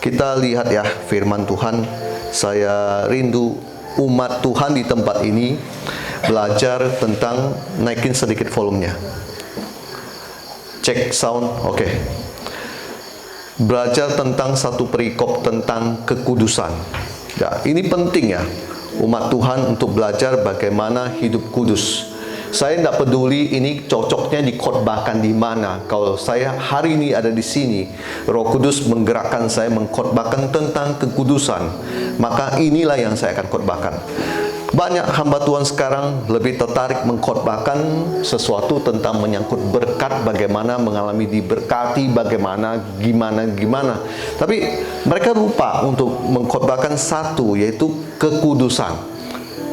Kita lihat ya firman Tuhan. Saya rindu umat Tuhan di tempat ini belajar tentang, naikin sedikit volumenya. Cek sound, oke. Belajar tentang satu perikop tentang kekudusan. Ya, ini penting ya, umat Tuhan untuk belajar bagaimana hidup kudus. Saya tidak peduli ini cocoknya dikhotbahkan di mana. Kalau saya hari ini ada di sini, Roh Kudus menggerakkan saya mengkhotbahkan tentang kekudusan, maka inilah yang saya akan khotbahkan. Banyak hamba Tuhan sekarang lebih tertarik mengkhotbahkan sesuatu tentang menyangkut berkat, bagaimana mengalami diberkati, bagaimana gimana. Tapi mereka lupa untuk mengkhotbahkan satu, yaitu kekudusan.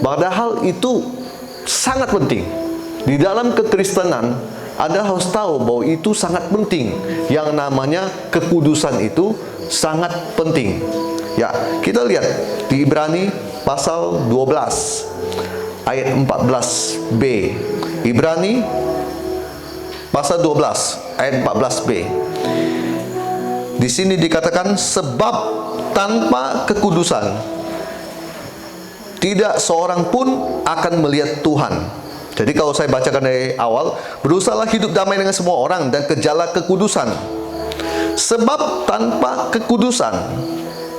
Padahal itu sangat penting. Di dalam kekristenan, Anda harus tahu bahwa itu sangat penting. Yang namanya kekudusan itu sangat penting. Ya, kita lihat di Ibrani pasal 12 ayat 14b. Ibrani pasal 12 ayat 14b. Di sini dikatakan, sebab tanpa kekudusan tidak seorang pun akan melihat Tuhan. Jadi kalau saya bacakan dari awal, berusahalah hidup damai dengan semua orang dan kejarlah kekudusan. Sebab tanpa kekudusan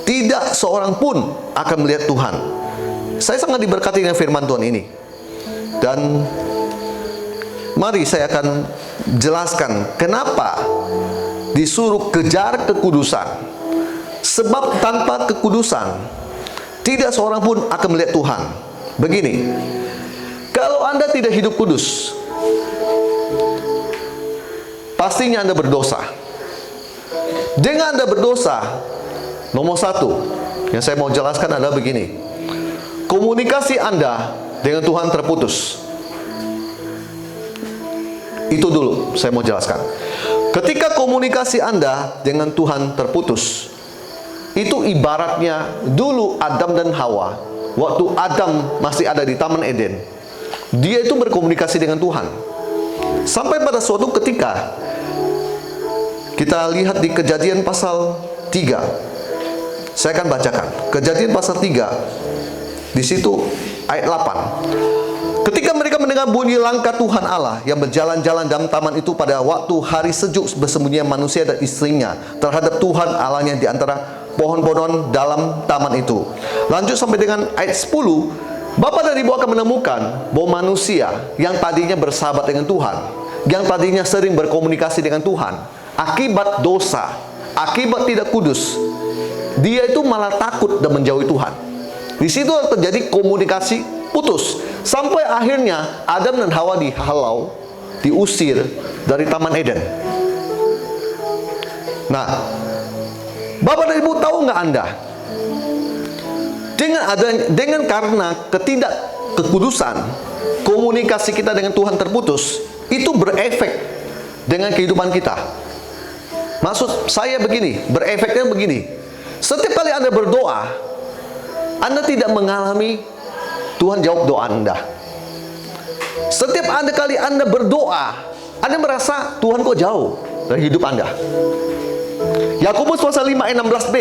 tidak seorang pun akan melihat Tuhan. Saya sangat diberkati dengan firman Tuhan ini. Dan mari saya akan jelaskan kenapa disuruh kejar kekudusan. Sebab tanpa kekudusan tidak seorang pun akan melihat Tuhan. Begini, kalau Anda tidak hidup kudus, pastinya Anda berdosa. Dengan Anda berdosa, nomor satu yang saya mau jelaskan adalah begini: komunikasi Anda dengan Tuhan terputus. Itu dulu saya mau jelaskan. Ketika komunikasi Anda dengan Tuhan terputus, itu ibaratnya dulu Adam dan Hawa, waktu Adam masih ada di Taman Eden, dia itu berkomunikasi dengan Tuhan. Sampai pada suatu ketika, kita lihat di Kejadian pasal 3. Saya akan bacakan Kejadian pasal 3. Di situ ayat 8. Ketika mereka mendengar bunyi langkah Tuhan Allah yang berjalan-jalan dalam taman itu pada waktu hari sejuk, bersembunyi manusia dan istrinya terhadap Tuhan Allahnya di antara pohon-pohon dalam taman itu. Lanjut sampai dengan ayat 10. Bapa dan Ibu akan menemukan bahwa manusia yang tadinya bersahabat dengan Tuhan, yang tadinya sering berkomunikasi dengan Tuhan, akibat dosa, akibat tidak kudus, dia itu malah takut dan menjauhi Tuhan. Di situ terjadi komunikasi putus, sampai akhirnya Adam dan Hawa dihalau, diusir dari Taman Eden. Nah, Bapak dan Ibu tahu nggak Anda? Dengan karena ketidakkekudusan, komunikasi kita dengan Tuhan terputus, itu berefek dengan kehidupan kita. Maksud saya begini, berefeknya begini. Setiap kali Anda berdoa, Anda tidak mengalami Tuhan jawab doa Anda. Setiap kali Anda berdoa, Anda merasa Tuhan kok jauh dari hidup Anda. Yakobus pasal 5 ayat 16b.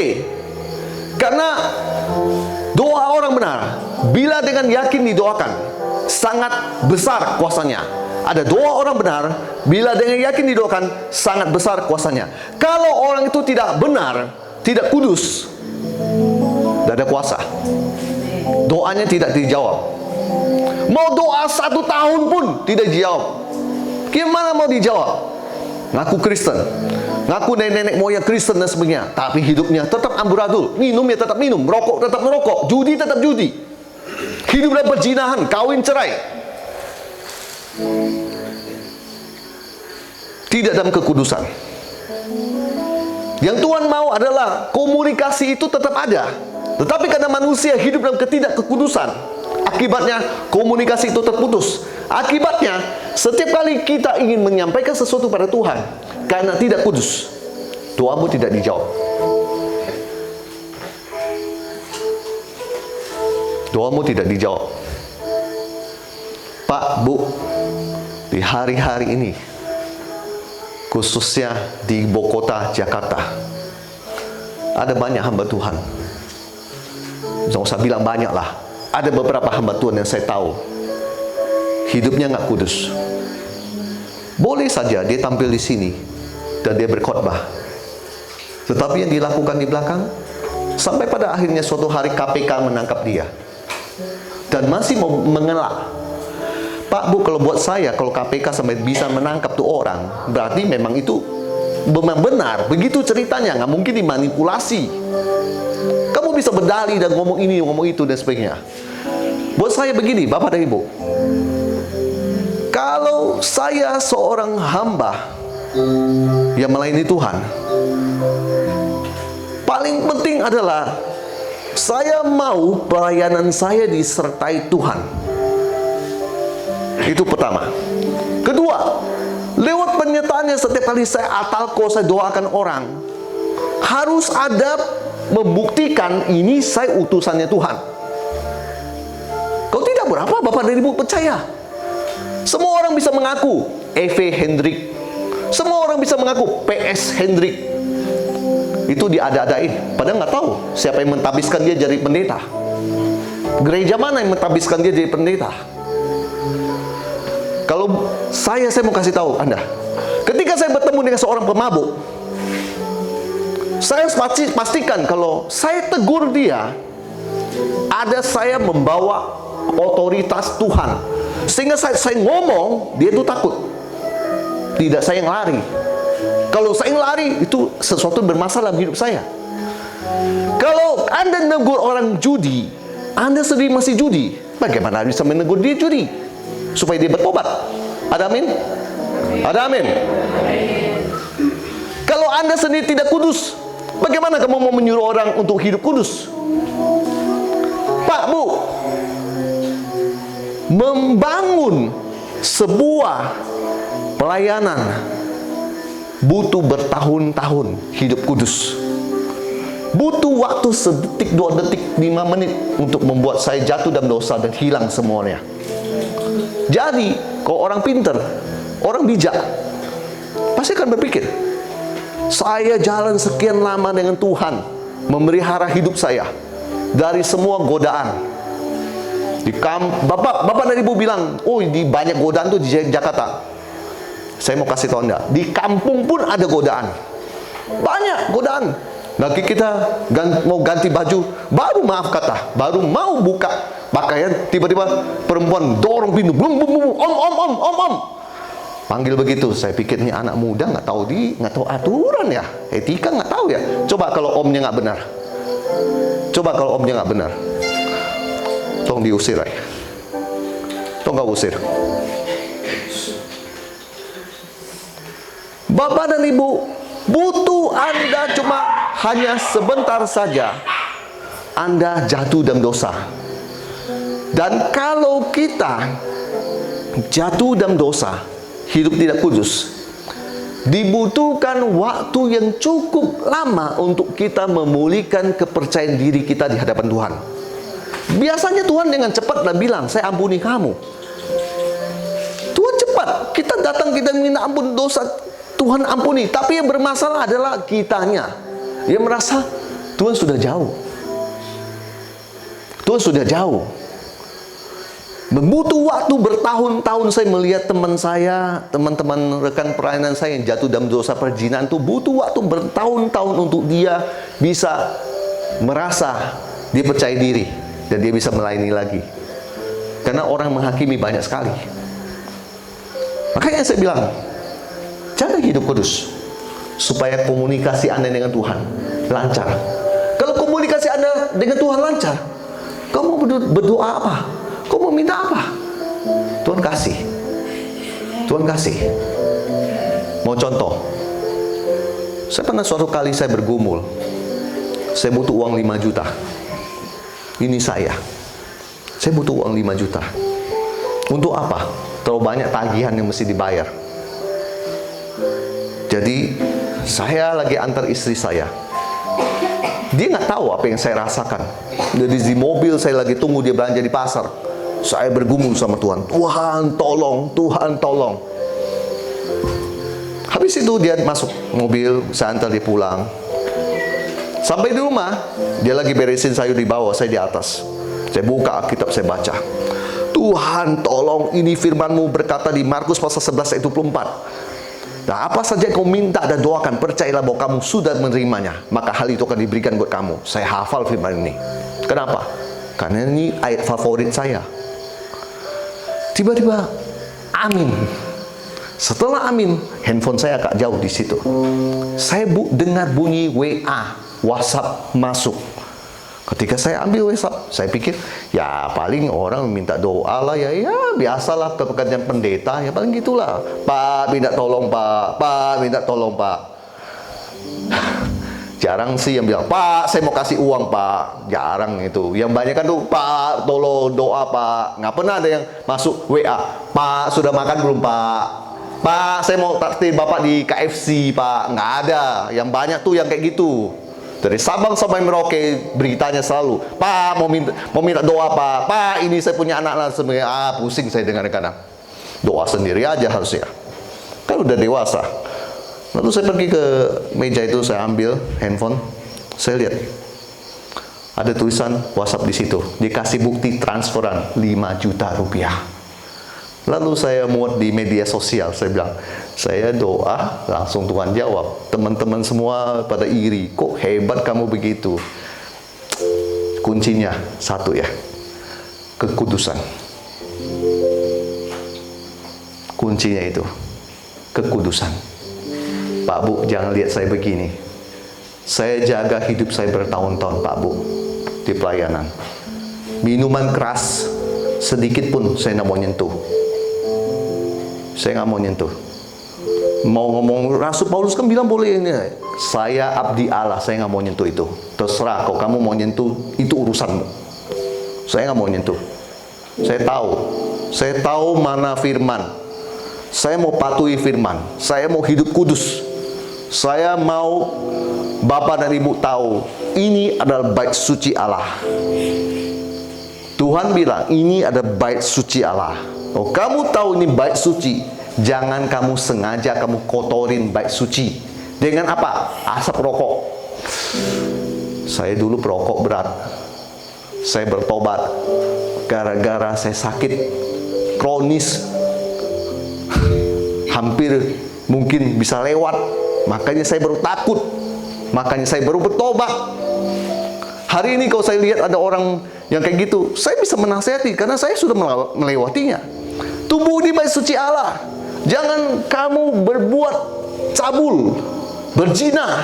Karena doa orang benar, bila dengan yakin didoakan, sangat besar kuasanya. Ada doa orang benar, bila dengan yakin didoakan, sangat besar kuasanya. Kalau orang itu tidak benar, tidak kudus, tidak ada kuasa. Doanya tidak dijawab. Mau doa 1 tahun pun tidak dijawab. Gimana mau dijawab? Ngaku Kristen, ngaku nenek moyang Kristen dan sebagainya, tapi hidupnya tetap amburadul. Minumnya tetap minum, merokok tetap merokok, judi tetap judi, hidup dalam perzinahan, kawin cerai, tidak dalam kekudusan. Yang Tuhan mau adalah komunikasi itu tetap ada. Tetapi karena manusia hidup dalam ketidakkekudusan, akibatnya komunikasi itu terputus. Akibatnya setiap kali kita ingin menyampaikan sesuatu pada Tuhan, karena tidak kudus, doamu tidak dijawab. Doamu tidak dijawab. Pak, Bu, di hari-hari ini, khususnya di ibu kota Jakarta, Ada banyak hamba Tuhan. Jangan usah bilang banyak lah. Ada beberapa hamba Tuhan yang saya tahu hidupnya nggak kudus. Boleh saja dia tampil di sini dan dia berkhotbah, tetapi yang dilakukan di belakang, sampai pada akhirnya suatu hari KPK menangkap dia dan masih mau mengelak. Pak Bu, kalau buat saya, kalau KPK sampai bisa menangkap tuh orang, berarti memang itu memang benar. Begitu ceritanya, nggak mungkin dimanipulasi. Kamu bisa berdalih dan ngomong ini, ngomong itu, dan sebagainya. Buat saya begini, Bapak dan Ibu, kalau saya seorang hamba yang melayani Tuhan, paling penting adalah saya mau pelayanan saya disertai Tuhan. Itu pertama. Kedua, lewat penyertaannya setiap kali saya atalko, saya doakan orang, harus ada membuktikan ini saya utusannya Tuhan. Kalau tidak, berapa Bapak dan Ibu percaya? Semua orang bisa mengaku E.V. Hendrik, semua orang bisa mengaku P.S. Hendrik. Itu diada-adain, padahal nggak tahu siapa yang mentabiskan dia jadi pendeta. Gereja mana yang mentabiskan dia jadi pendeta? Kalau saya mau kasih tahu Anda, ketika saya bertemu dengan seorang pemabuk, saya pastikan kalau saya tegur dia, ada saya membawa otoritas Tuhan, sehingga saya ngomong, dia itu takut. Tidak saya yang lari. Kalau saya yang lari, itu sesuatu bermasalah dalam hidup saya. Kalau Anda negur orang judi, Anda sendiri masih judi, bagaimana bisa menegur dia judi supaya dia bertobat? Ada amin? Ada amin? Kalau Anda sendiri tidak kudus, bagaimana kamu mau menyuruh orang untuk hidup kudus? Pak Bu, membangun sebuah pelayanan butuh bertahun-tahun hidup kudus. Butuh waktu sedetik, 2 detik, 5 menit untuk membuat saya jatuh dalam dosa dan hilang semuanya. Jadi, kalau orang pintar, orang bijak, pasti akan berpikir, saya jalan sekian lama dengan Tuhan, memelihara hidup saya dari semua godaan. Bapak dan Ibu bilang, oh di banyak godaan tuh di Jakarta. Saya mau kasih tahu Anda, di kampung pun ada godaan. Banyak godaan. Lagi kita mau ganti baju, baru maaf kata, baru mau buka pakaian, tiba-tiba perempuan dorong pintu, om. Panggil begitu, saya pikir ini anak muda nggak tahu aturan ya, etika nggak tahu ya. Coba kalau omnya nggak benar, tolong diusir ya. Tolong nggak usir. Bapak dan Ibu, butuh Anda cuma hanya sebentar saja Anda jatuh dalam dosa. Dan kalau kita jatuh dalam dosa, hidup tidak kudus, dibutuhkan waktu yang cukup lama untuk kita memulihkan kepercayaan diri kita di hadapan Tuhan. Biasanya Tuhan dengan cepat dan bilang, saya ampuni kamu. Tuhan cepat, kita datang, kita minta ampun dosa, Tuhan ampuni. Tapi yang bermasalah adalah kitanya, yang merasa Tuhan sudah jauh. Tuhan sudah jauh. Membutuh waktu bertahun-tahun. Saya melihat teman saya, teman-teman rekan pelayanan saya yang jatuh dalam dosa perzinahan itu butuh waktu bertahun-tahun untuk dia bisa merasa dia percaya diri dan dia bisa melayani lagi. Karena orang menghakimi banyak sekali. Makanya saya bilang, jaga hidup kudus supaya komunikasi Anda dengan Tuhan lancar. Kalau komunikasi Anda dengan Tuhan lancar, kamu berdoa apa? Kamu minta apa? Tuhan kasih. Tuhan kasih. Mau contoh? Saya pernah suatu kali saya bergumul. Saya butuh uang 5 juta. Ini saya butuh uang 5 juta. Untuk apa? Terlalu banyak tagihan yang mesti dibayar. Jadi saya lagi antar istri saya. Dia nggak tahu apa yang saya rasakan. Jadi di mobil saya lagi tunggu dia belanja di pasar. Saya bergumul sama Tuhan. Tuhan tolong, Tuhan tolong. Habis itu dia masuk mobil, saya antar dia pulang. Sampai di rumah, dia lagi beresin sayur di bawah, saya di atas. Saya buka Alkitab, saya baca. Tuhan tolong, ini firman-Mu berkata di Markus pasal 11 ayat 24. Nah, apa saja kau minta dan doakan, percayalah bahwa kamu sudah menerimanya, maka hal itu akan diberikan buat kamu. Saya hafal firman ini. Kenapa? Karena ini ayat favorit saya. Tiba-tiba, amin. Setelah amin, handphone saya agak jauh di situ. Saya dengar bunyi WA, WhatsApp masuk. Ketika saya ambil WhatsApp, saya pikir, ya paling orang minta doa lah, ya biasalah pekerjaan pendeta, ya paling gitulah. Pak, minta tolong Pak, Pak, minta tolong Pak. Jarang sih yang bilang, Pak, saya mau kasih uang Pak. Jarang itu. Yang banyak kan tuh, Pak, tolong doa Pak. Nggak pernah ada yang masuk WA, Pak, sudah makan belum Pak? Pak, saya mau traktir Bapak di KFC Pak. Nggak ada. Yang banyak tuh yang kayak gitu. Dari Sabang sampai Merauke beritanya selalu, Pak mau minta doa Pak. Pak, ini saya punya anak sebenarnya. Pusing saya dengar-dengar. Doa sendiri aja harusnya. Kan udah dewasa. Lalu saya pergi ke meja itu, saya ambil handphone, saya lihat ada tulisan WhatsApp di situ. Dikasih bukti transferan 5 juta rupiah. Lalu saya muat di media sosial, saya bilang, saya doa, langsung Tuhan jawab. Teman-teman semua pada iri, kok hebat kamu begitu. Kuncinya satu ya, kekudusan. Kuncinya itu, kekudusan. Pak Bu, jangan lihat saya begini. Saya jaga hidup saya bertahun-tahun Pak Bu, di pelayanan. Minuman keras, sedikit pun saya nggak mau nyentuh. Saya nggak mau nyentuh. Mau ngomong, Rasul Paulus kan bilang boleh ini. Saya abdi Allah, saya nggak mau nyentuh itu. Terserah, kalau kamu mau nyentuh, itu urusanmu. Saya nggak mau nyentuh. Saya tahu mana firman. Saya mau patuhi firman. Saya mau hidup kudus. Saya mau Bapak dan Ibu tahu, ini adalah bait suci Allah. Tuhan bilang, ini ada bait suci Allah. Oh, kamu tahu ini bait suci, jangan kamu sengaja kamu kotorin bait suci. Dengan apa? Asap rokok. Saya dulu perokok berat. Saya bertobat gara-gara saya sakit kronis. Hampir mungkin bisa lewat. Makanya saya baru takut. Makanya saya baru bertobat. Hari ini kalau saya lihat ada orang yang kayak gitu, saya bisa menasihati karena saya sudah melewatinya. Tubuh di bait suci Allah. Jangan kamu berbuat cabul, berzina.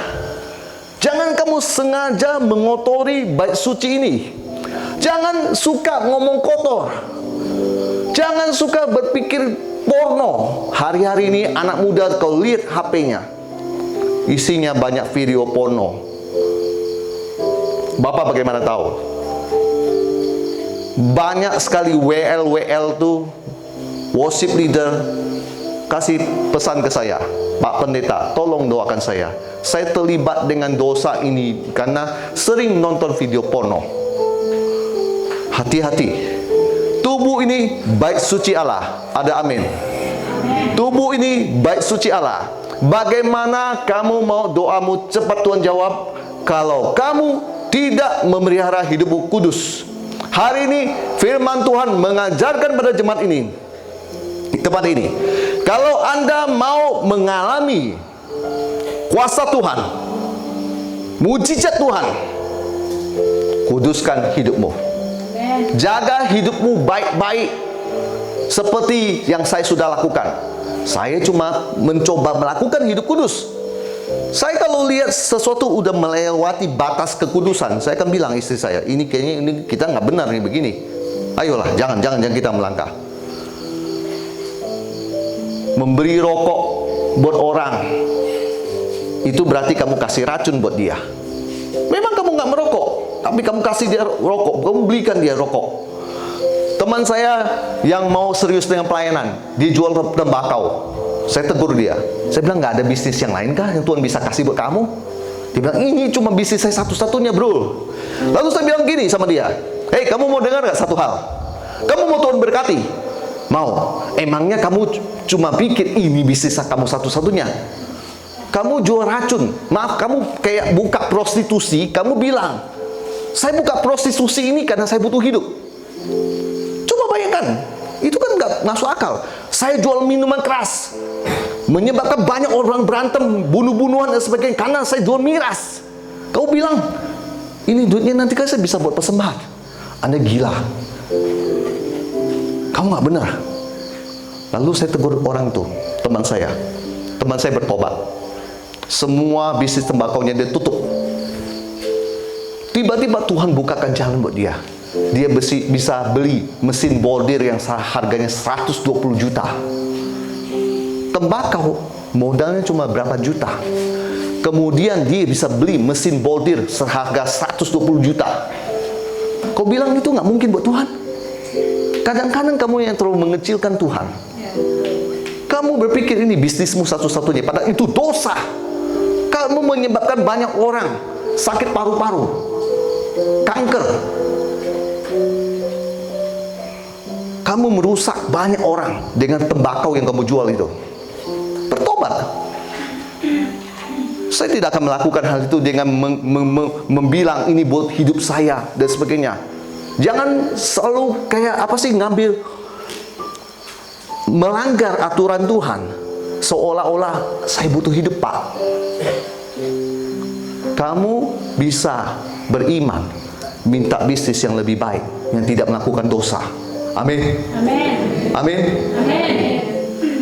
Jangan kamu sengaja mengotori bait suci ini. Jangan suka ngomong kotor. Jangan suka berpikir porno. Hari-hari ini anak muda kalau lihat HP-nya, isinya banyak video porno. Bapak bagaimana tahu? Banyak sekali WL tuh, worship leader kasih pesan ke saya, Pak Pendeta, tolong doakan saya. Saya terlibat dengan dosa ini karena sering nonton video porno. Hati-hati. Tubuh ini bait suci Allah. Ada amin. Tubuh ini bait suci Allah. Bagaimana kamu mau doamu cepat Tuhan jawab kalau kamu tidak memelihara hidupmu kudus? Hari ini firman Tuhan mengajarkan pada jemaat ini, tempat ini, kalau Anda mau mengalami kuasa Tuhan, mujizat Tuhan, kuduskan hidupmu. Jaga hidupmu baik-baik seperti yang saya sudah lakukan. Saya cuma mencoba melakukan hidup kudus. Saya kalau lihat sesuatu udah melewati batas kekudusan, saya akan bilang istri saya, ini kayaknya ini kita nggak benar nih begini. Ayolah, jangan kita melangkah. Memberi rokok buat orang, itu berarti kamu kasih racun buat dia. Memang kamu nggak merokok, tapi kamu kasih dia rokok, kamu belikan dia rokok. Teman saya yang mau serius dengan pelayanan, dia jual tembakau. Saya tegur dia. Saya bilang, nggak ada bisnis yang lain kah yang Tuhan bisa kasih buat kamu? Dia bilang, ini cuma bisnis saya satu-satunya bro. Lalu saya bilang gini sama dia, hei, kamu mau dengar nggak satu hal? Kamu mau Tuhan berkati? Mau. Emangnya kamu cuma pikir ini bisnis kamu satu-satunya? Kamu jual racun. Maaf, kamu kayak buka prostitusi. Kamu bilang, saya buka prostitusi ini karena saya butuh hidup. Coba bayangkan, itu kan nggak masuk akal. Saya jual minuman keras, menyebabkan banyak orang berantem, bunuh-bunuhan dan sebagainya karena saya jual miras. Kau bilang, ini duitnya nanti kan saya bisa buat persembahan. Anda gila. Kamu nggak benar. Lalu saya tegur orang itu, teman saya. Teman saya bertobat. Semua bisnis tembakaunya dia tutup. Tiba-tiba Tuhan bukakan jalan buat dia. Dia bisa beli mesin bordir yang harganya 120 juta. Tembakau modalnya cuma berapa juta. Kemudian dia bisa beli mesin bordir seharga 120 juta. Kau bilang itu nggak mungkin buat Tuhan? Kadang-kadang kamu yang terlalu mengecilkan Tuhan. Kamu berpikir ini bisnismu satu-satunya, padahal itu dosa. Kamu menyebabkan banyak orang sakit paru-paru, kanker. Kamu merusak banyak orang dengan tembakau yang kamu jual itu. Bertobat. Saya tidak akan melakukan hal itu dengan membilang ini buat hidup saya dan sebagainya. Jangan selalu kayak apa sih ngambil melanggar aturan Tuhan seolah-olah saya butuh hidup, Pak. Kamu bisa beriman, minta bisnis yang lebih baik, yang tidak melakukan dosa. Amin. Amin. Amin. Amin.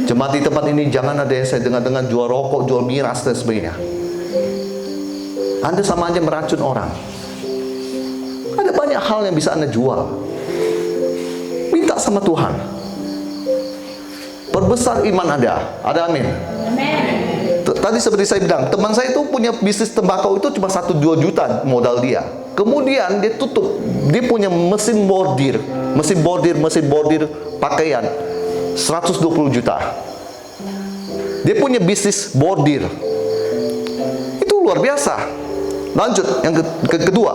Jemaat di tempat ini jangan ada yang saya dengar-dengar jual rokok, jual miras dan sebagainya. Anda sama aja meracun orang. Ada banyak hal yang bisa Anda jual. Minta sama Tuhan. Perbesar iman Anda. Ada amin. Amin. Tadi seperti saya bilang, teman saya itu punya bisnis tembakau itu cuma 1-2 juta modal dia. Kemudian dia tutup. Dia punya mesin bordir pakaian 120 juta. Dia punya bisnis bordir. Itu luar biasa. Lanjut, yang kedua.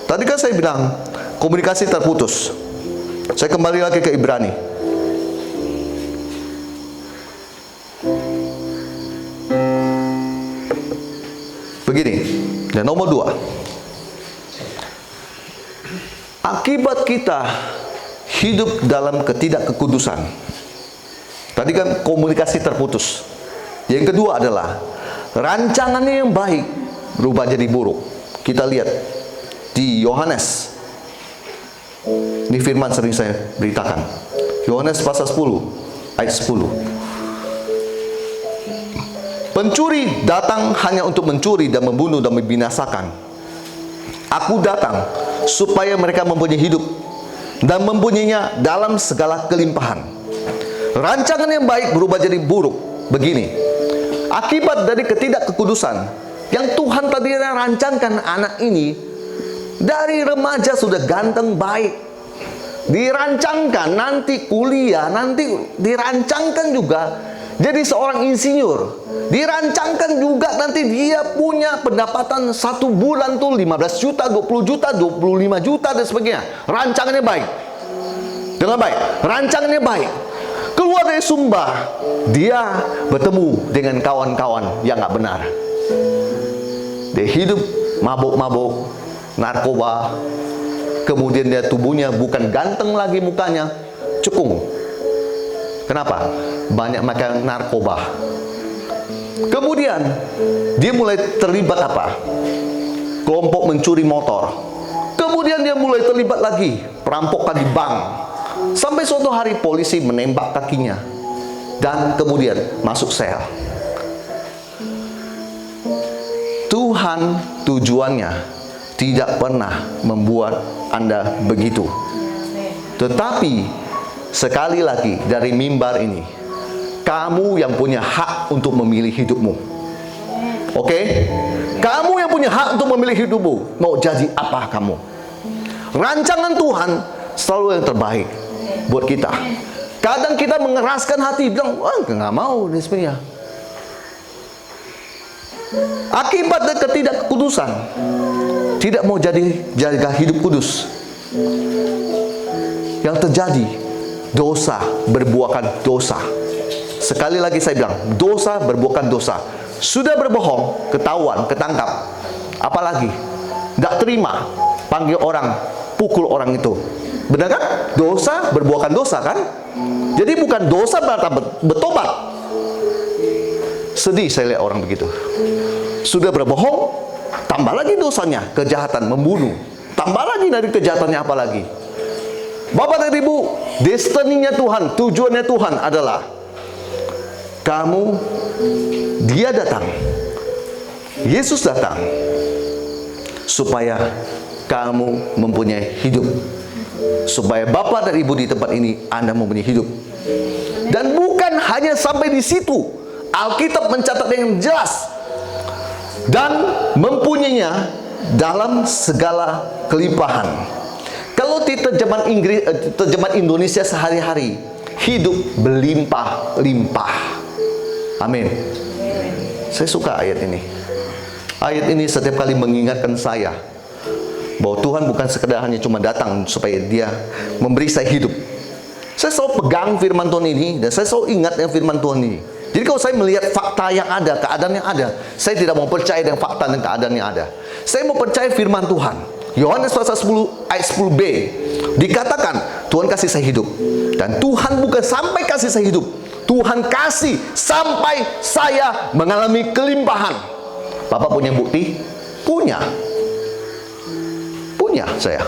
Tadi kan saya bilang komunikasi terputus. Saya kembali lagi ke Ibrani. Begini, dan nomor 2. Akibat kita hidup dalam ketidakkekudusan. Tadi kan komunikasi terputus. Yang kedua adalah rancangannya yang baik berubah jadi buruk. Kita lihat di Yohanes. Ini firman sering saya beritakan. Yohanes pasal 10 ayat 10. Pencuri datang hanya untuk mencuri dan membunuh dan membinasakan. Aku datang supaya mereka mempunyai hidup dan mempunyainya dalam segala kelimpahan. Rancangan yang baik berubah jadi buruk. Begini, akibat dari ketidakkekudusan yang Tuhan tadi rancangkan anak ini dari remaja sudah ganteng baik, dirancangkan nanti kuliah, nanti dirancangkan juga jadi seorang insinyur. Dirancangkan juga nanti dia punya pendapatan 1 bulan tuh 15 juta, 20 juta, 25 juta dan sebagainya. Rancangannya baik. Dengan baik. Rancangannya baik. Keluar dari Sumba, dia bertemu dengan kawan-kawan yang nggak benar. Dia hidup mabuk-mabuk, narkoba. Kemudian dia tubuhnya bukan ganteng lagi mukanya, cekung. Kenapa? Banyak makan narkoba. Kemudian dia mulai terlibat apa? Kelompok mencuri motor. Kemudian dia mulai terlibat lagi perampokan di bank. Sampai suatu hari polisi menembak kakinya dan kemudian masuk sel. Tuhan tujuannya tidak pernah membuat Anda begitu. Tetapi sekali lagi dari mimbar ini, kamu yang punya hak untuk memilih hidupmu. Oke? Kamu yang punya hak untuk memilih hidupmu. Mau jadi apa kamu? Rancangan Tuhan selalu yang terbaik buat kita. Kadang kita mengeraskan hati, bilang, wah nggak mau ini sebenarnya. Akibat dari ketidakkekudusan, tidak mau jaga hidup kudus. Yang terjadi, dosa berbuahkan dosa. Sekali lagi saya bilang, dosa berbuahkan dosa. Sudah berbohong, ketahuan, ketangkap. Apalagi? Tidak terima, panggil orang, pukul orang itu. Benar kan? Dosa berbuahkan dosa kan? Jadi bukan dosa bertobat. Sedih saya lihat orang begitu. Sudah berbohong, tambah lagi dosanya, kejahatan, membunuh. Tambah lagi dari kejahatannya apa lagi? Bapak dan Ibu, destininya Tuhan, tujuannya Tuhan adalah Dia datang, Yesus datang, supaya kamu mempunyai hidup. Supaya Bapak dan Ibu di tempat ini, Anda mempunyai hidup. Dan bukan hanya sampai di situ. Alkitab mencatat dengan jelas dan mempunyainya dalam segala kelimpahan. Kalau di terjemahan Indonesia sehari-hari, hidup berlimpah-limpah. Amin. Saya suka ayat ini. Ayat ini setiap kali mengingatkan saya bahwa Tuhan bukan sekedar hanya cuma datang supaya Dia memberi saya hidup. Saya selalu pegang firman Tuhan ini, dan saya selalu ingat dengan firman Tuhan ini. Jadi kalau saya melihat fakta yang ada, keadaan yang ada, saya tidak mau percaya dengan fakta dan keadaan yang ada. Saya mau percaya firman Tuhan. Yohanes pasal 10 ayat 10b dikatakan Tuhan kasih saya hidup. Dan Tuhan bukan sampai kasih saya hidup, Tuhan kasih sampai saya mengalami kelimpahan. Bapak punya bukti? Punya saya.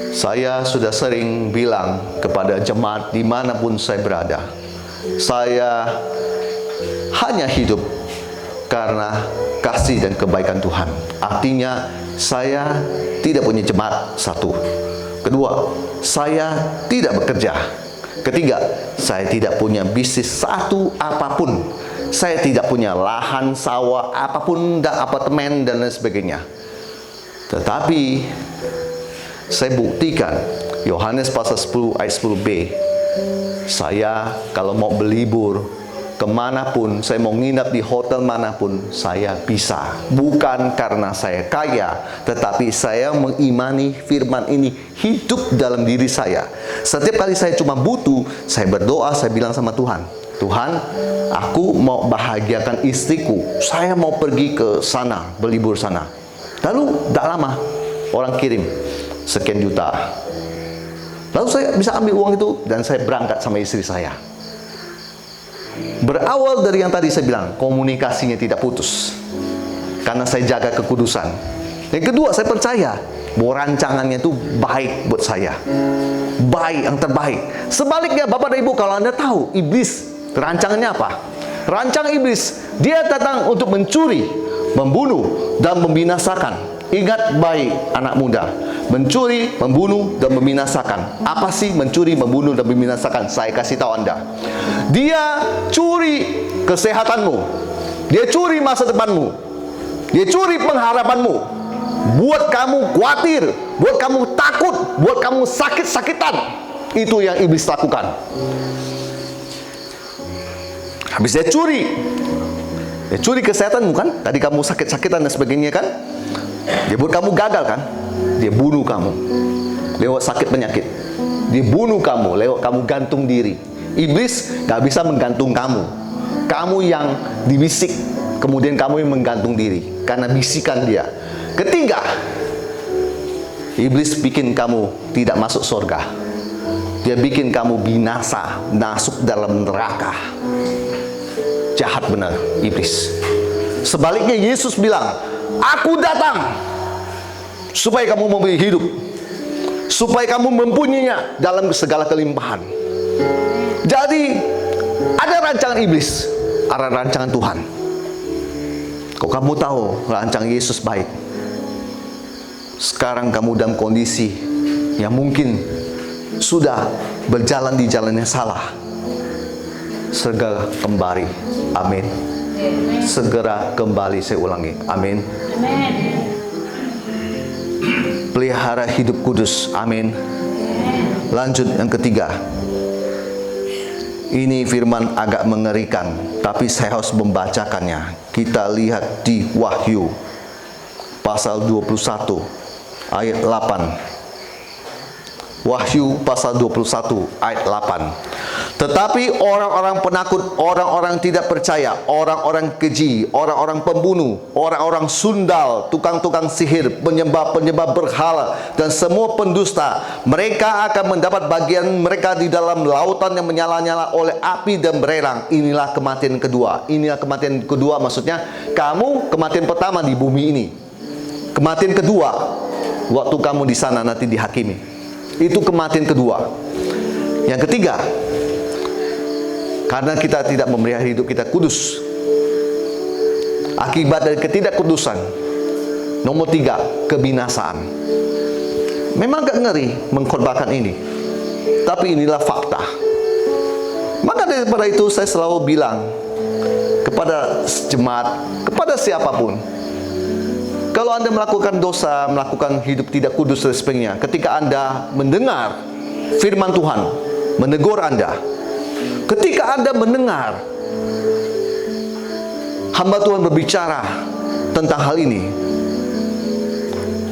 Saya sudah sering bilang kepada jemaat dimanapun saya berada, saya hanya hidup karena kasih dan kebaikan Tuhan. Artinya saya tidak punya jemaat, satu. Kedua, saya tidak bekerja. Ketiga, saya tidak punya bisnis satu apapun. Saya tidak punya lahan, sawah, apapun, dan apartemen dan lain sebagainya. Tetapi saya buktikan, Yohanes pasal 10 ayat 10b, saya kalau mau berlibur kemanapun, saya mau nginap di hotel manapun, saya bisa. Bukan karena saya kaya, tetapi saya mengimani firman ini hidup dalam diri saya. Setiap kali saya cuma butuh, saya berdoa, saya bilang sama Tuhan, Tuhan, aku mau bahagiakan istriku, saya mau pergi ke sana, berlibur sana. Lalu, tak lama, orang kirim sekian juta. Lalu saya bisa ambil uang itu dan saya berangkat sama istri saya. Berawal dari yang tadi saya bilang, komunikasinya tidak putus karena saya jaga kekudusan. Yang kedua, saya percaya bahwa rancangannya itu baik buat saya, baik, yang terbaik. Sebaliknya Bapak dan Ibu, kalau Anda tahu iblis rancangannya apa? Rancangan iblis, dia datang untuk mencuri, membunuh, dan membinasakan. Ingat baik anak muda, mencuri, membunuh, dan membinasakan. Apa sih mencuri, membunuh, dan membinasakan? Saya kasih tahu Anda. Dia curi kesehatanmu, dia curi masa depanmu, dia curi pengharapanmu, buat kamu khawatir, buat kamu takut, buat kamu sakit-sakitan. Itu yang iblis lakukan. Habis dia curi kesehatanmu kan, tadi kamu sakit-sakitan dan sebagainya kan, dia buat kamu gagal kan, dia bunuh kamu lewat sakit penyakit, dia bunuh kamu lewat kamu gantung diri. Iblis gak bisa menggantung kamu, kamu yang dibisik, kemudian kamu yang menggantung diri karena bisikan dia. Ketiga, iblis bikin kamu tidak masuk surga, dia bikin kamu binasa, masuk dalam neraka. Jahat benar iblis. Sebaliknya Yesus bilang, aku datang supaya kamu mempunyai hidup, supaya kamu mempunyainya dalam segala kelimpahan. Jadi ada rancangan iblis, ada rancangan Tuhan. Kalau kamu tahu rancangan Yesus baik, sekarang kamu dalam kondisi yang mungkin sudah berjalan di jalan yang salah, segera kembali. Amin. Segera kembali, saya ulangi. Amin. Pelihara hidup kudus. Amin. Lanjut yang ketiga. Ini firman agak mengerikan, tapi saya harus membacakannya. Kita lihat di Wahyu pasal 21 ayat 8. Wahyu pasal 21 ayat 8. Tetapi orang-orang penakut, orang-orang tidak percaya, orang-orang keji, orang-orang pembunuh, orang-orang sundal, tukang-tukang sihir, penyembah-penyembah berhala, dan semua pendusta, mereka akan mendapat bagian mereka di dalam lautan yang menyala-nyala oleh api dan belerang. Inilah kematian kedua. Inilah kematian kedua, maksudnya kamu kematian pertama di bumi ini. Kematian kedua, waktu kamu di sana nanti dihakimi. Itu kematian kedua. Yang ketiga, karena kita tidak memelihara hidup kita kudus, akibat dari ketidakkudusan. Nomor 3, kebinasaan. Memang agak ngeri mengkhotbahkan ini, tapi inilah fakta. Maka daripada itu saya selalu bilang kepada jemaat, kepada siapapun, kalau Anda melakukan dosa, melakukan hidup tidak kudus dan sebagainya, ketika Anda mendengar firman Tuhan menegur Anda, ketika Anda mendengar hamba Tuhan berbicara tentang hal ini,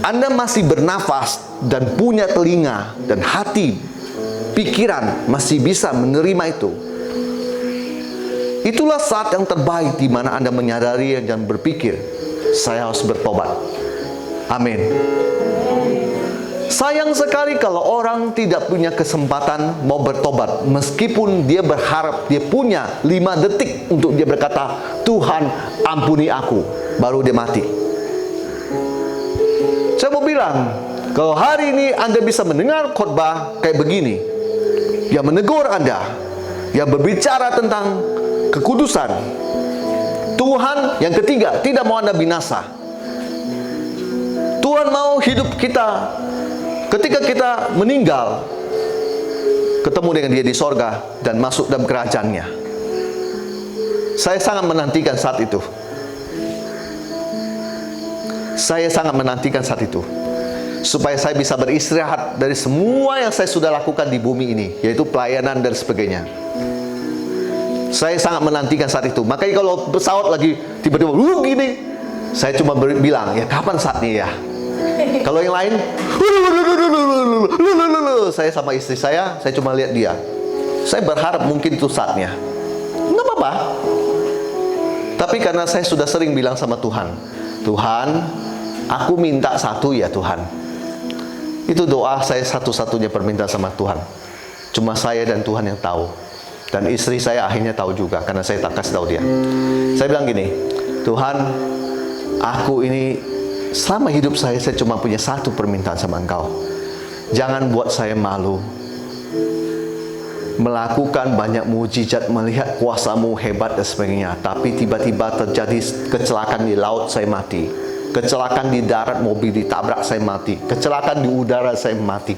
Anda masih bernafas dan punya telinga dan hati, pikiran masih bisa menerima itu. Itulah saat yang terbaik di mana Anda menyadari dan berpikir, saya harus bertobat. Amin. Sayang sekali kalau orang tidak punya kesempatan mau bertobat, meskipun dia berharap dia punya 5 detik untuk dia berkata, Tuhan ampuni aku, baru dia mati. Saya mau bilang, kalau hari ini Anda bisa mendengar khotbah kayak begini, yang menegur Anda, yang berbicara tentang kekudusan, Tuhan yang ketiga tidak mau Anda binasa. Tuhan mau hidup kita, ketika kita meninggal, ketemu dengan Dia di sorga dan masuk dalam kerajaannya. Saya sangat menantikan saat itu. Saya sangat menantikan saat itu, supaya saya bisa beristirahat dari semua yang saya sudah lakukan di bumi ini, yaitu pelayanan dan sebagainya. Saya sangat menantikan saat itu. Makanya kalau pesawat lagi tiba-tiba gini, saya cuma bilang, ya kapan saatnya ya? Kalau yang lain, saya sama istri saya cuma lihat dia. Saya berharap mungkin itu saatnya. Nggak apa-apa. Tapi karena saya sudah sering bilang sama Tuhan, Tuhan, aku minta satu ya Tuhan. Itu doa saya satu-satunya permintaan sama Tuhan. Cuma saya dan Tuhan yang tahu. Dan istri saya akhirnya tahu juga, karena saya tak kasih tahu dia. Saya bilang gini, Tuhan, aku ini selama hidup saya cuma punya satu permintaan sama Engkau. Jangan buat saya malu melakukan banyak mujizat, melihat kuasa-Mu hebat dan sebagainya, tapi tiba-tiba terjadi kecelakaan di laut, saya mati. Kecelakaan di darat, mobil ditabrak, saya mati. Kecelakaan di udara, saya mati.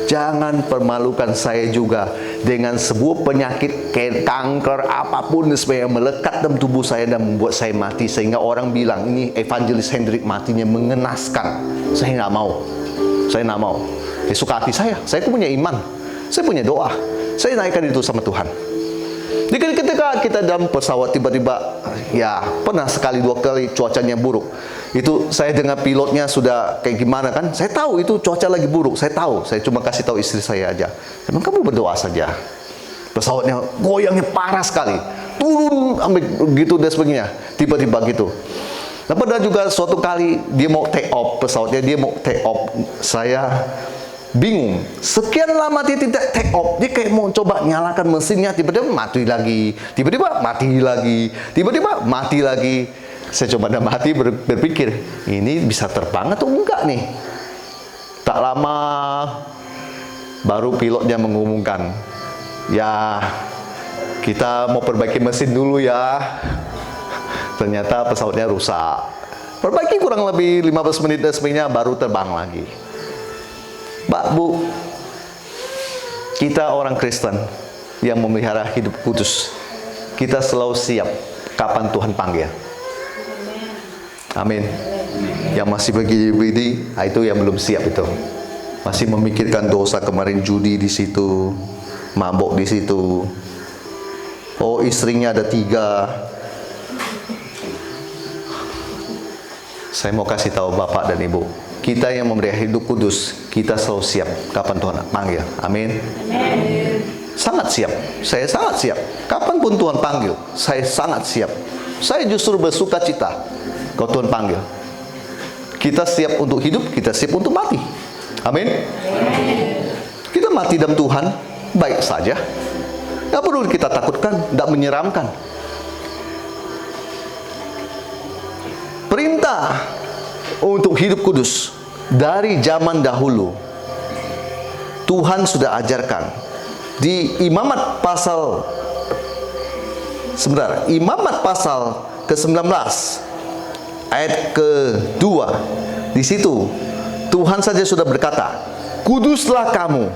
Jangan permalukan saya juga dengan sebuah penyakit kanker apapun yang melekat dalam tubuh saya dan membuat saya mati, sehingga orang bilang ini Evangelis Hendrik matinya mengenaskan. Saya nggak mau. Saya nggak mau. Suka hati saya punya iman, saya punya doa, saya naikkan itu sama Tuhan. Jadi ketika kita dalam pesawat tiba-tiba, ya pernah sekali 2 kali cuacanya buruk. Itu saya dengan pilotnya sudah kayak gimana kan, saya tahu itu cuaca lagi buruk, saya tahu. Saya cuma kasih tahu istri saya aja, emang kamu berdoa saja. Pesawatnya goyangnya parah sekali, turun sampai gitu dan sebagainya, tiba-tiba gitu. Nah, pada juga suatu kali dia mau take off, pesawatnya dia mau take off, saya bingung. Sekian lama dia tidak take off, dia kayak mau coba nyalakan mesinnya, tiba-tiba mati lagi, tiba-tiba mati lagi, tiba-tiba mati lagi. Saya coba dalam hati berpikir, ini bisa terbang atau enggak nih? Tak lama baru pilotnya mengumumkan, ya kita mau perbaiki mesin dulu ya. Ternyata pesawatnya rusak. Perbaiki kurang lebih 15 menit dan sebagainya, baru terbang lagi. Pak, Bu, kita orang Kristen yang memelihara hidup kudus, kita selalu siap kapan Tuhan panggil. Amin. Yang masih begini, itu yang belum siap itu. Masih memikirkan dosa kemarin, judi di situ, mabok di situ. Oh, istrinya ada 3. Saya mau kasih tahu Bapak dan Ibu, kita yang memelihara hidup kudus, kita selalu siap kapan Tuhan panggil. Amin. Amin. sangat siap. Saya sangat siap. Kapanpun Tuhan panggil, saya sangat siap. Saya justru bersuka cita kalau Tuhan panggil. Kita siap untuk hidup, kita siap untuk mati. Amin. Kita mati dalam Tuhan, baik saja. Tidak perlu kita takutkan, tidak menyeramkan. Perintah untuk hidup kudus dari zaman dahulu Tuhan sudah ajarkan di Imamat pasal ke-19 ayat ke-2. Di situ Tuhan saja sudah berkata, kuduslah kamu,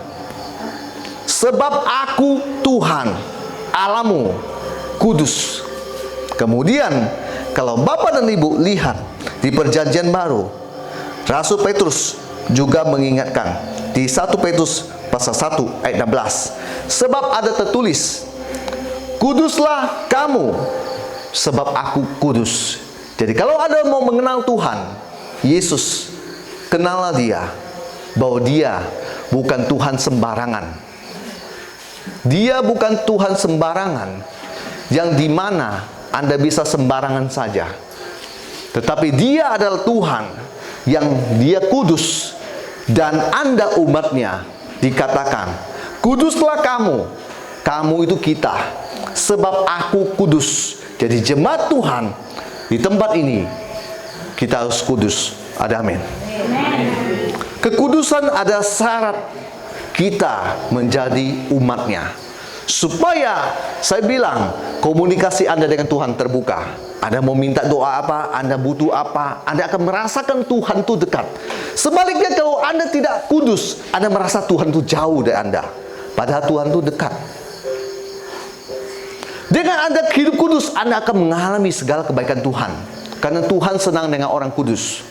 sebab aku Tuhan Allahmu kudus. Kemudian kalau Bapak dan Ibu lihat di perjanjian baru, Rasul Petrus juga mengingatkan di 1 Petrus pasal 1 ayat 16. Sebab ada tertulis, kuduslah kamu, sebab aku kudus. Jadi kalau ada mau mengenal Tuhan Yesus, kenallah dia, bahwa dia bukan Tuhan sembarangan. Dia bukan Tuhan sembarangan yang dimana Anda bisa sembarangan saja. Tetapi dia adalah Tuhan yang dia kudus. Dan Anda umatnya dikatakan, kuduslah kamu. Kamu itu kita, sebab aku kudus. Jadi jemaat Tuhan di tempat ini, kita harus kudus. Ada amin. Kekudusan ada syarat kita menjadi umatnya. Supaya saya bilang komunikasi Anda dengan Tuhan terbuka. Anda mau minta doa apa, Anda butuh apa, Anda akan merasakan Tuhan itu dekat. Sebaliknya kalau Anda tidak kudus, Anda merasa Tuhan itu jauh dari Anda. Padahal Tuhan itu dekat. Dengan Anda hidup kudus, Anda akan mengalami segala kebaikan Tuhan. Karena Tuhan senang dengan orang kudus.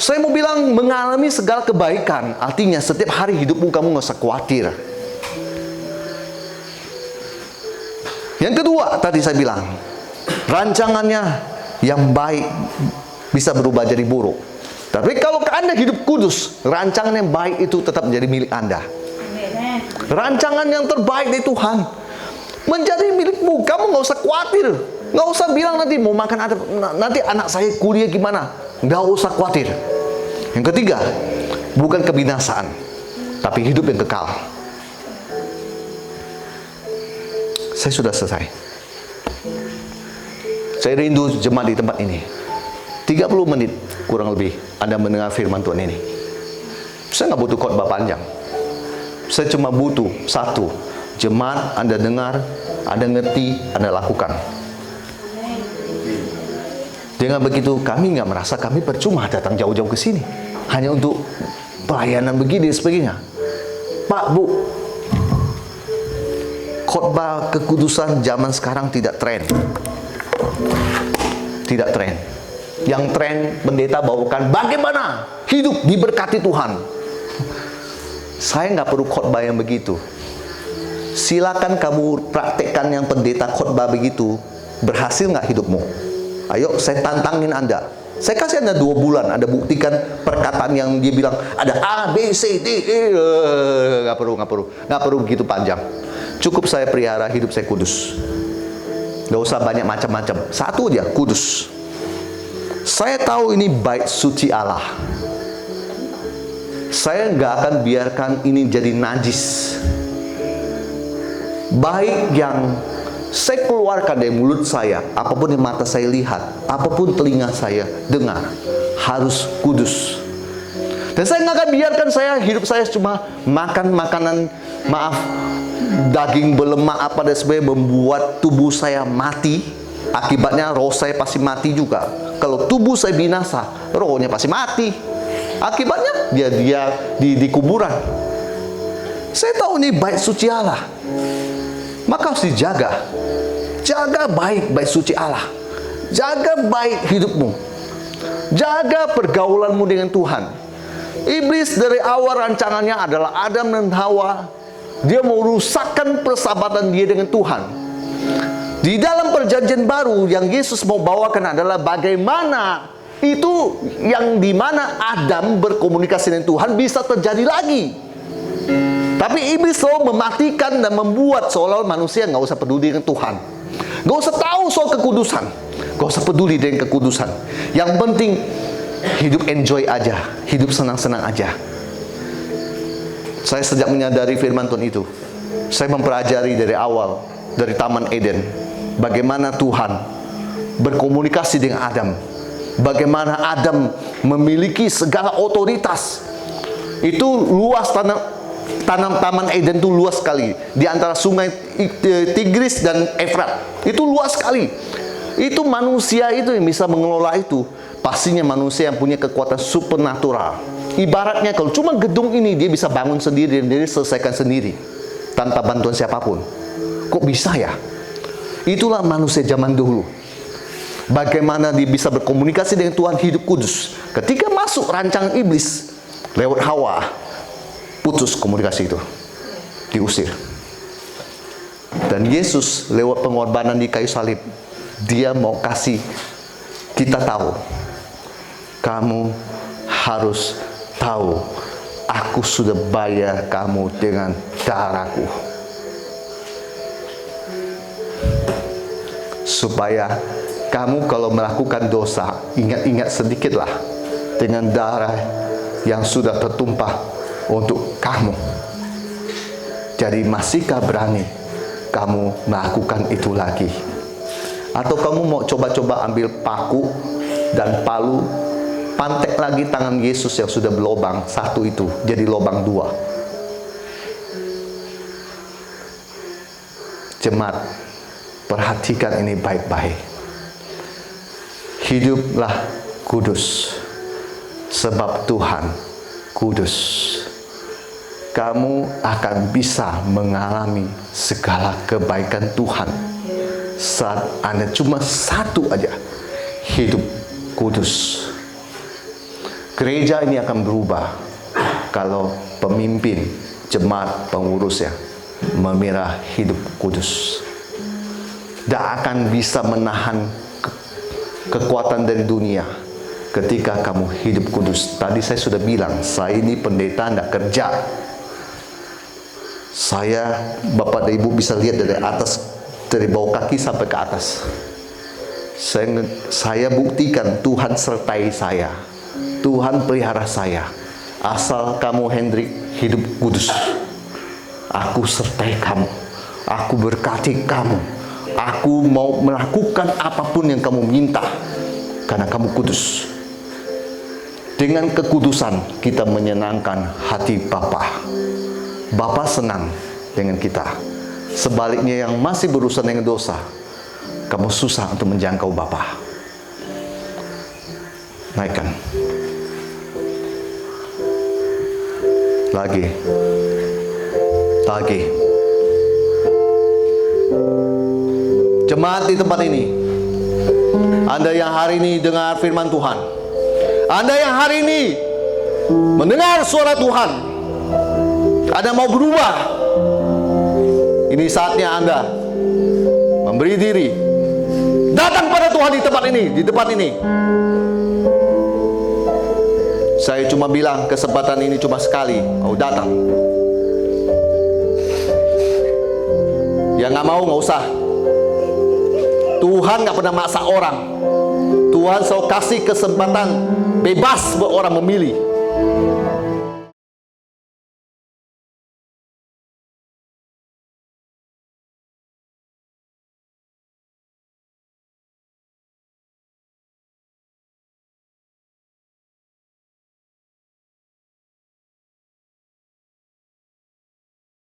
Saya mau bilang mengalami segala kebaikan, artinya setiap hari hidupmu kamu nggak usah khawatir. Yang kedua, tadi saya bilang, rancangannya yang baik bisa berubah jadi buruk. Tapi kalau Anda hidup kudus, rancangan yang baik itu tetap menjadi milik Anda. Rancangan yang terbaik dari Tuhan menjadi milikmu. Kamu nggak usah khawatir. Nggak usah bilang nanti mau makan ada, nanti anak saya kuliah gimana. Nggak usah khawatir. Yang ketiga, bukan kebinasaan, tapi hidup yang kekal. Saya sudah selesai. Saya rindu jemaat di tempat ini. 30 menit kurang lebih Anda mendengar firman Tuhan ini. Saya nggak butuh khotbah panjang. Saya cuma butuh satu, jemaat Anda dengar, Anda ngerti, Anda lakukan. Dengan begitu kami nggak merasa kami percuma datang jauh-jauh ke sini hanya untuk pelayanan begini dan sebagainya. Pak, Bu, khotbah kekudusan zaman sekarang tidak tren. Tidak tren. Yang tren pendeta bawakan bagaimana hidup diberkati Tuhan. Saya nggak perlu khotbah yang begitu. Silakan kamu praktekkan yang pendeta khotbah begitu. Berhasil nggak hidupmu? Ayo, saya tantangin Anda. Saya kasih Anda 2 bulan, Anda buktikan perkataan yang dia bilang ada A, B, C, D, E. Nggak perlu begitu panjang. Cukup saya pelihara hidup saya kudus. Nggak usah banyak macam-macam. Satu aja, kudus. Saya tahu ini bait suci Allah. Saya nggak akan biarkan ini jadi najis. Baik yang saya keluarkan dari mulut saya, apapun yang mata saya lihat, apapun telinga saya dengar, harus kudus. Dan saya nggak akan biarkan hidup saya cuma makan makanan, maaf, daging berlemak apa dan sebagainya, membuat tubuh saya mati. Akibatnya roh saya pasti mati juga. Kalau tubuh saya binasa, rohnya pasti mati. Akibatnya dia di kuburan. Saya tahu ini bait suci Allah. Maka harus dijaga. Jaga baik suci Allah. Jaga baik hidupmu. Jaga pergaulanmu dengan Tuhan. Iblis dari awal rancangannya adalah Adam dan Hawa. Dia mau rusakkan persahabatan dia dengan Tuhan. Di dalam perjanjian baru yang Yesus mau bawakan adalah bagaimana itu yang dimana Adam berkomunikasi dengan Tuhan bisa terjadi lagi. Tapi iblis selalu mematikan dan membuat seolah manusia nggak usah peduli dengan Tuhan. Nggak usah tahu soal kekudusan. Nggak usah peduli dengan kekudusan. Yang penting hidup enjoy aja. Hidup senang-senang aja. Saya sejak menyadari firman Tuhan itu, saya mempelajari dari awal, dari Taman Eden, bagaimana Tuhan berkomunikasi dengan Adam. Bagaimana Adam memiliki segala otoritas. Itu luas Taman Eden itu luas sekali. Di antara sungai Tigris dan Efrat. Itu luas sekali. Itu manusia itu yang bisa mengelola itu. Pastinya manusia yang punya kekuatan supernatural. Ibaratnya kalau cuma gedung ini dia bisa bangun sendiri dan dia selesaikan sendiri. Tanpa bantuan siapapun. Kok bisa ya? Itulah manusia zaman dulu. Bagaimana dia bisa berkomunikasi dengan Tuhan hidup kudus. Ketika masuk rancangan iblis lewat Hawa, putus komunikasi itu, diusir. Dan Yesus lewat pengorbanan di kayu salib, dia mau kasih kita tahu, kamu harus tahu, aku sudah bayar kamu dengan darahku, supaya kamu kalau melakukan dosa, ingat-ingat sedikitlah dengan darah yang sudah tertumpah untuk kamu. Jadi masihkah berani kamu melakukan itu lagi? Atau kamu mau coba-coba ambil paku dan palu, pantek lagi tangan Yesus yang sudah berlobang satu itu, jadi lobang dua. Jemaat, perhatikan ini baik-baik. Hiduplah kudus, sebab Tuhan kudus. Kamu akan bisa mengalami segala kebaikan Tuhan saat Anda cuma satu aja, hidup kudus. Gereja ini akan berubah kalau pemimpin, jemaat, pengurusnya memelihara hidup kudus. Tidak akan bisa menahan kekuatan dari dunia ketika kamu hidup kudus. Tadi saya sudah bilang, saya ini pendeta tidak kerja. Saya, Bapak dan Ibu bisa lihat dari atas, dari bawah kaki sampai ke atas. Saya buktikan Tuhan sertai saya. Tuhan pelihara saya. Asal kamu Hendrik hidup kudus, aku sertai kamu. Aku berkati kamu. Aku mau melakukan apapun yang kamu minta, karena kamu kudus. Dengan kekudusan kita menyenangkan hati Bapa. Bapa senang dengan kita. Sebaliknya yang masih berurusan dengan dosa, kamu susah untuk menjangkau Bapa. Naikkan. Lagi. Jemaat di tempat ini, Anda yang hari ini dengar firman Tuhan, Anda yang hari ini mendengar suara Tuhan, Anda mau berubah, ini saatnya Anda memberi diri, datang pada Tuhan di tempat ini, di depan ini. Saya cuma bilang kesempatan ini cuma sekali, mau datang. Yang nggak mau nggak usah. Tuhan nggak pernah maksa orang. Tuhan selalu kasih kesempatan bebas buat orang memilih.